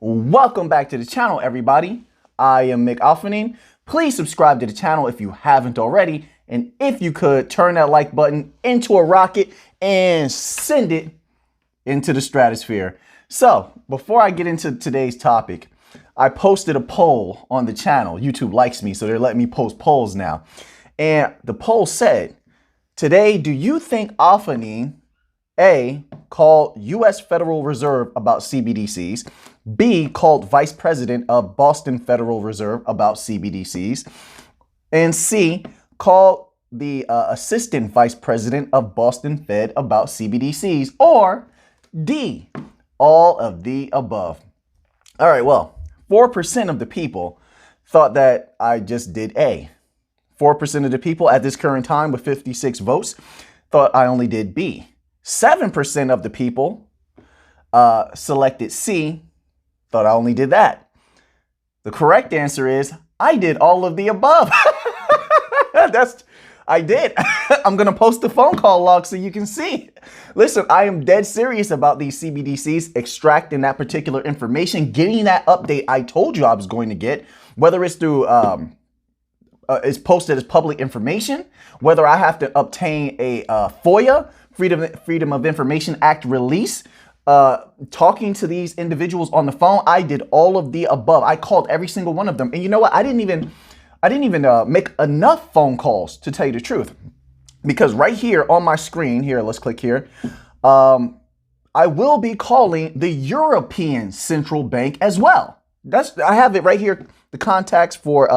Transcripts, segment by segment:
Welcome back to the channel, everybody. I am Mick Alphanin. Please subscribe to the channel if you haven't already. And if you could, turn that like button into a rocket and send it into the stratosphere. So before I get into today's topic, I posted a poll on the channel. YouTube likes me, so they're letting me post polls now. And the poll said, today, do you think Alphanin, A, called U.S. Federal Reserve about CBDCs, B, called Vice President of Boston Federal Reserve about CBDCs, and C, called the Assistant Vice President of Boston Fed about CBDCs, or D, all of the above? All right, well, 4% of the people thought that I just did A. 4% of the people at this current time with 56 votes thought I only did B. 7% of the people selected C, thought I only did that. The correct answer is I did all of the above. I did. I'm going to post the phone call log so you can see. Listen, I am dead serious about these CBDCs, extracting that particular information, getting that update I told you I was going to get, whether it's through it's posted as public information, whether I have to obtain a FOIA, Freedom of Information Act release, talking to these individuals on the phone. I did all of the above. I called every single one of them. And you know what? I didn't even make enough phone calls, to tell you the truth, because right here on my screen here, let's click here. I will be calling the European Central Bank as well. I have it right here. The contacts for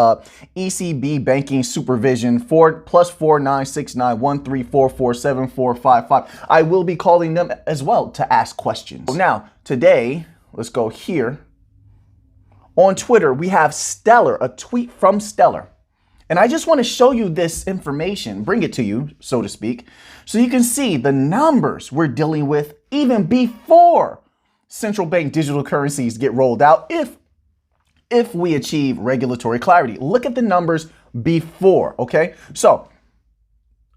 ECB banking supervision +4 969 134 7455. I will be calling them as well to ask questions. Now, today, let's go here. On Twitter, we have Stellar, a tweet from Stellar. And I just want to show you this information, bring it to you, so to speak, so you can see the numbers we're dealing with even before central bank digital currencies get rolled out, if we achieve regulatory clarity. Look at the numbers before, okay? So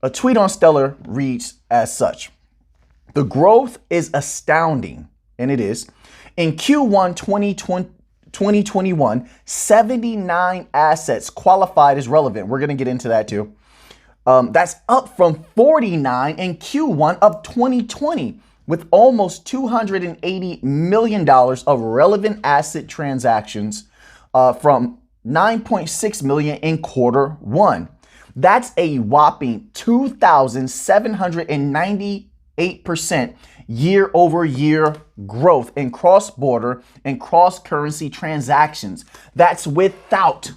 a tweet on Stellar reads as such: the growth is astounding, and it is. In Q1 2021, 79 assets qualified as relevant. We're going to get into that too. That's up from 49 in Q1 of 2020, with almost $280 million of relevant asset transactions from 9.6 million in Q1. That's a whopping 2,798% year-over-year growth in cross-border and cross-currency transactions. That's without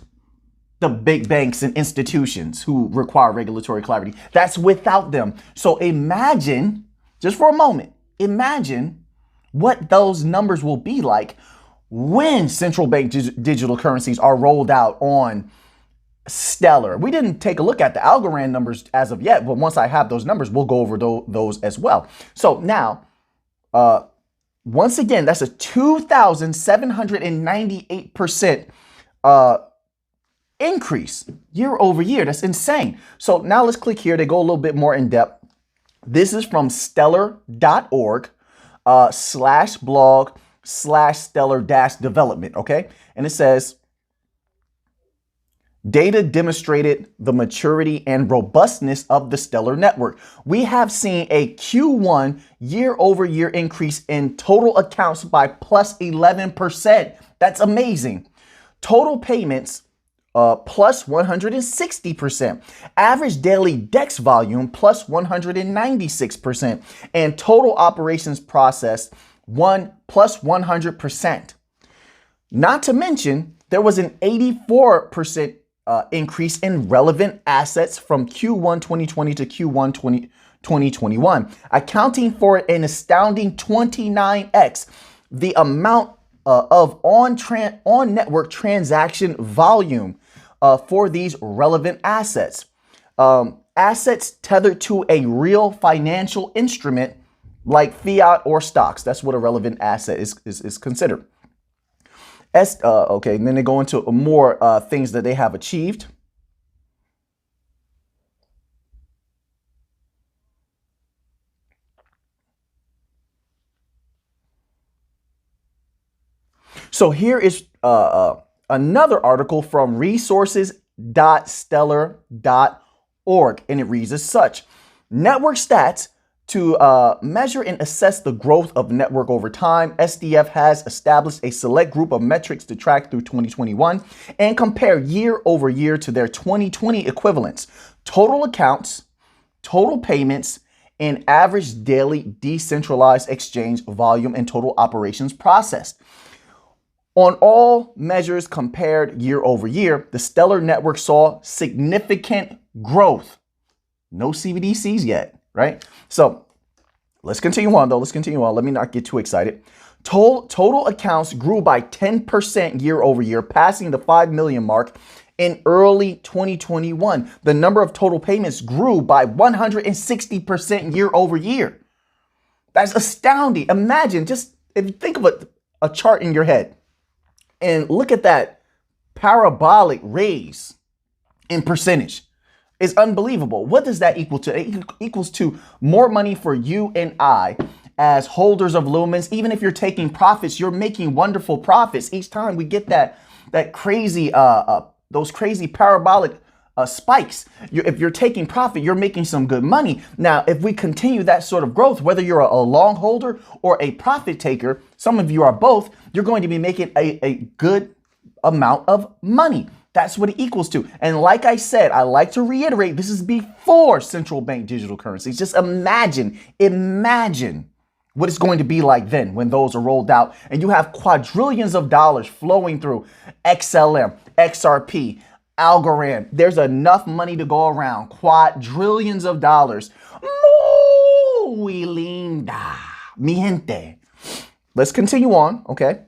the big banks and institutions who require regulatory clarity. That's without them. So imagine, just for a moment, imagine what those numbers will be like when central bank digital currencies are rolled out on Stellar. We didn't take a look at the Algorand numbers as of yet, but once I have those numbers, we'll go over those as well. So now, once again, that's a 2,798% increase year over year. That's insane. So now let's click here. They go a little bit more in depth. This is from stellar.org /blog/stellar-development, okay? And it says, data demonstrated the maturity and robustness of the Stellar network. We have seen a Q1 year-over-year increase in total accounts by +11%. That's amazing. Total payments +160%. Average daily DEX volume +196%. And total operations processed +100%. Not to mention, there was an 84% increase in relevant assets from Q1 2020 to Q1 2021, accounting for an astounding 29x the amount of on-network transaction volume for these relevant assets. Assets tethered to a real financial instrument like fiat or stocks. That's what a relevant asset is considered. Okay, and then they go into more things that they have achieved. So here is another article from resources.stellar.org, and it reads as such. Network stats to measure and assess the growth of network over time. SDF has established a select group of metrics to track through 2021 and compare year over year to their 2020 equivalents. Total accounts, total payments, and average daily decentralized exchange volume and total operations processed. On all measures compared year over year, the Stellar network saw significant growth. No CBDCs yet, right? So let's continue on, though. Let's continue on. Let me not get too excited. Total accounts grew by 10% year over year, passing the 5 million mark in early 2021. The number of total payments grew by 160% year over year. That's astounding. Imagine, just if you think of a chart in your head and look at that parabolic raise in percentage. It's unbelievable. What does that equal to? It equals to more money for you and I as holders of lumens. Even if you're taking profits, you're making wonderful profits each time we get that crazy those crazy parabolic spikes. If you're taking profit, you're making some good money. Now, if we continue that sort of growth, whether you're a long holder or a profit taker, some of you are both, you're going to be making a good amount of money. That's what it equals to. And like I said, I like to reiterate, this is before central bank digital currencies. Just imagine what it's going to be like then when those are rolled out and you have quadrillions of dollars flowing through XLM, XRP, Algorand. There's enough money to go around. Quadrillions of dollars. Muy linda, mi gente. Let's continue on, okay?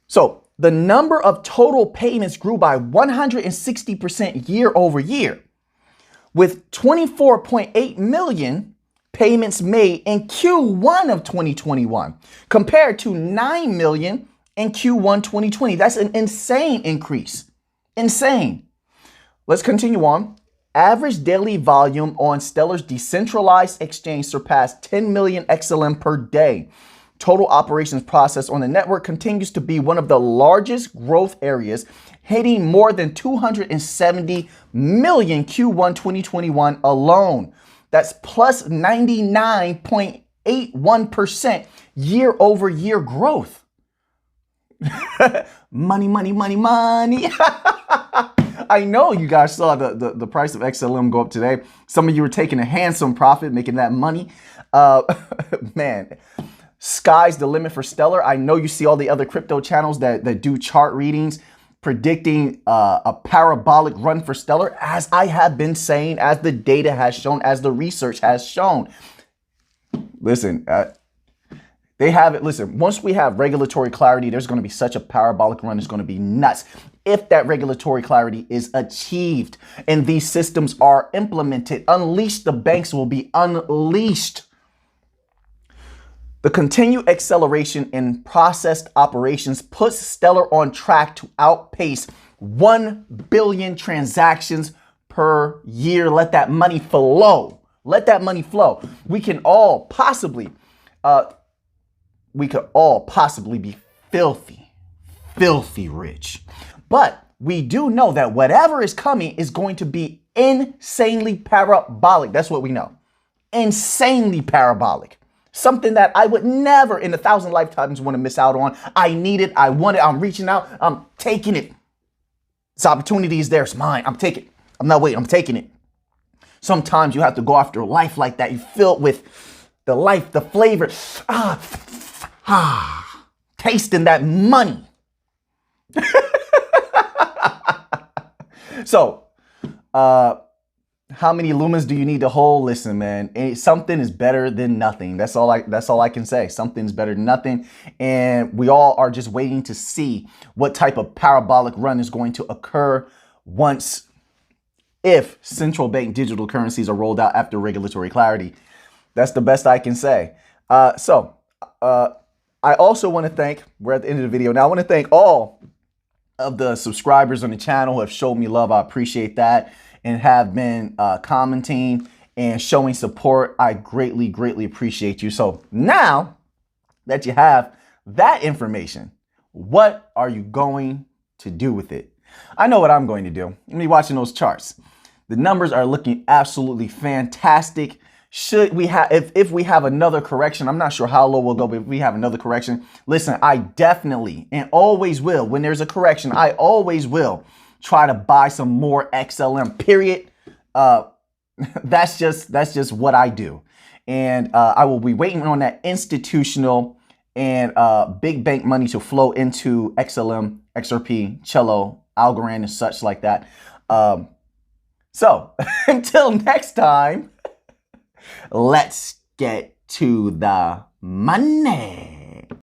So the number of total payments grew by 160% year over year, with 24.8 million payments made in Q1 of 2021 compared to 9 million in Q1 2020. That's an insane increase. Insane. Let's continue on. Average daily volume on Stellar's decentralized exchange surpassed 10 million XLM per day. Total operations process on the network continues to be one of the largest growth areas, hitting more than 270 million Q1 2021 alone. That's plus 99.81% year over year growth. Money, money, money, money. I know you guys saw the price of XLM go up today. Some of you were taking a handsome profit, making that money. Man, sky's the limit for Stellar. I know you see all the other crypto channels that do chart readings, predicting a parabolic run for Stellar, as I have been saying, as the data has shown, as the research has shown. Listen, they have it. Listen, once we have regulatory clarity, there's going to be such a parabolic run. It's going to be nuts. If that regulatory clarity is achieved and these systems are implemented, unleashed, the banks will be unleashed. The continued acceleration in processed operations puts Stellar on track to outpace 1 billion transactions per year. Let that money flow. Let that money flow. We could all possibly be filthy rich. But we do know that whatever is coming is going to be insanely parabolic. That's what we know. Insanely parabolic. Something that I would never in 1,000 lifetimes want to miss out on. I need it. I want it. I'm reaching out. I'm taking it. This opportunity is there. It's mine. I'm taking it. I'm not waiting. I'm taking it. Sometimes you have to go after life like that. You fill it with the life, the flavor. Tasting that money. So, how many lumens do you need to hold? Listen, man, something is better than nothing. That's all I can say. Something's better than nothing. And we all are just waiting to see what type of parabolic run is going to occur if central bank digital currencies are rolled out after regulatory clarity. That's the best I can say. I also want to thank, we're at the end of the video now, I want to thank all of the subscribers on the channel who have showed me love. I appreciate that, and have been commenting and showing support. I greatly appreciate you. So now that you have that information, what are you going to do with it? I know what I'm going to do. I'm going to be watching those charts. The numbers are looking absolutely fantastic. Should we have, if we have another correction, I'm not sure how low we'll go, but if we have another correction, listen, I definitely and always will, when there's a correction, I always will try to buy some more XLM, period. That's just what I do. And I will be waiting on that institutional and big bank money to flow into XLM, XRP, Cello, Algorand, and such like that. So until next time, let's get to the money.